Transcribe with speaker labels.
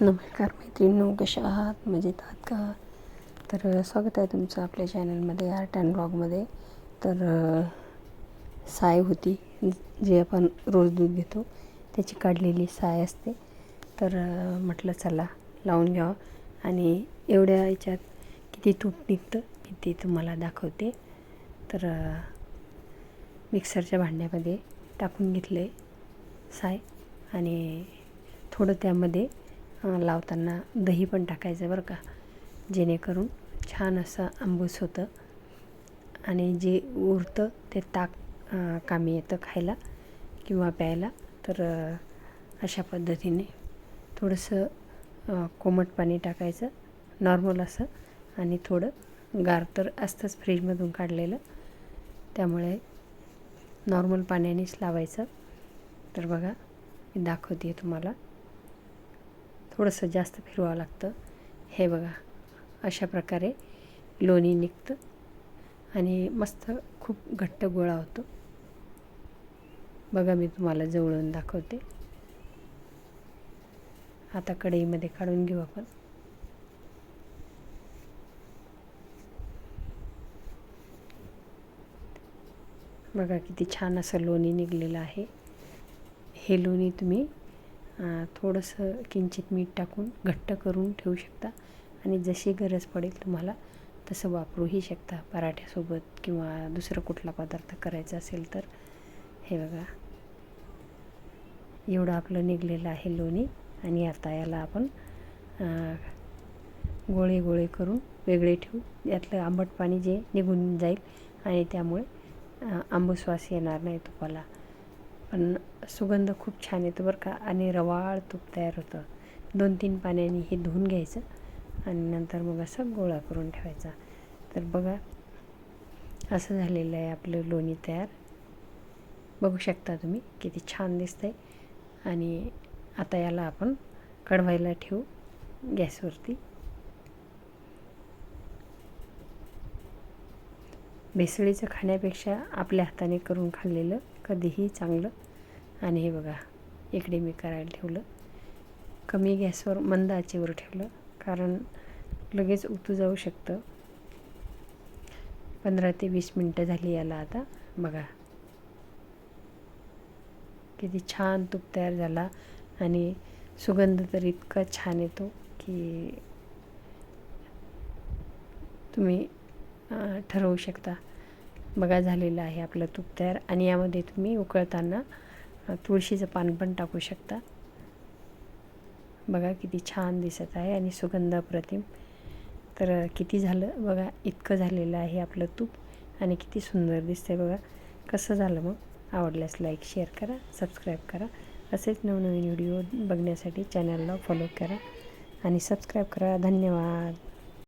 Speaker 1: नमस्कार मैत्रिणींनो, कशा आहात? मजेत आहात का? तर स्वागत आहे तुमचं आपल्या चॅनलमध्ये आर्ट अँड ब्लॉगमध्ये. तर साय होती जी आपण रोज दूध घेतो त्याची काढलेली साय असते. तर म्हटलं चला लावून घ्यावं आणि एवढ्या याच्यात किती तूप निघतं मी ते तुम्हाला दाखवते. तर मिक्सरच्या भांड्यामध्ये टाकून घेतले साय आणि थोडं त्यामध्ये लावताना दही पण टाकायचं बरं का, जेणेकरून छान असं आंबूस होतं आणि जे उरतं ते ताक कामी येतं खायला किंवा प्यायला. तर अशा पद्धतीने थोडंसं कोमट पाणी टाकायचं नॉर्मल असं, आणि थोडं गार तर असतंच फ्रीजमधून काढलेलं, त्यामुळे नॉर्मल पाण्यानेच लावायचं. तर बघा मी दाखवते तुम्हाला, थोडंसं जास्त फिरवावं लागतं. हे बघा अशा प्रकारे लोणी निघतं आणि मस्त खूप घट्ट गोळा होतो. बघा मी तुम्हाला जवळून दाखवते. आता कढईमध्ये काढून घेऊ आपण. बघा किती छान असं लोणी निघलेलं आहे. हे लोणी तुम्ही थोडंसं किंचित मीठ टाकून घट्ट करून ठेवू शकता आणि जशी गरज पडेल तुम्हाला तसं वापरूही शकता पराठ्यासोबत किंवा दुसरं कुठला पदार्थ करायचा असेल तर. हे बघा एवढं आपलं निघलेलं आहे लोणी. आणि आता याला आपण गोळे गोळे करून वेगळे ठेवू. यातलं आंबट पाणी जे निघून जाईल आणि त्यामुळे आंबूस वास येणार नाही तुपाला. पण सुगंध खूप छान येतो बरं का, आणि रवाळ तूप तयार होतं. 2-3 पाण्याने हे धुवून घ्यायचं आणि नंतर मग असं गोळा करून ठेवायचा. तर बघा असं झालेलं आहे आपलं लोणी तयार. बघू शकता तुम्ही किती छान दिसतंय. आणि आता याला आपण कढवायला ठेवू गॅसवरती. भेसळीचं खाण्यापेक्षा आपल्या हाताने करून खाल्लेलं कधीही चांगलं. आणि हे बघा इकडे मी करायला ठेवलं, कमी गॅसवर मंद आचेवर ठेवलं, कारण लगेच उतू जाऊ शकतं. 15 ते 20 मिनटं झाली याला. आता बघा किती छान तूप तयार झाला आणि सुगंध तर इतका छान येतो की तुम्ही ठरवू शकता. बघा झालेलं आहे आपलं तूप तयार. आणि यामध्ये तुम्ही उकळताना तुळशीचं पान पण टाकू शकता. बघा किती छान दिसत आहे आणि सुगंध अप्रतिम. तर किती झालं बघा, इतकं झालेलं आहे आपलं तूप आणि किती सुंदर दिसतंय बघा. कसं झालं मग? आवडल्यास लाईक शेअर करा, सबस्क्राईब करा. असेच नवनवीन व्हिडिओ बघण्यासाठी चॅनलला फॉलो करा आणि सबस्क्राईब करा. धन्यवाद.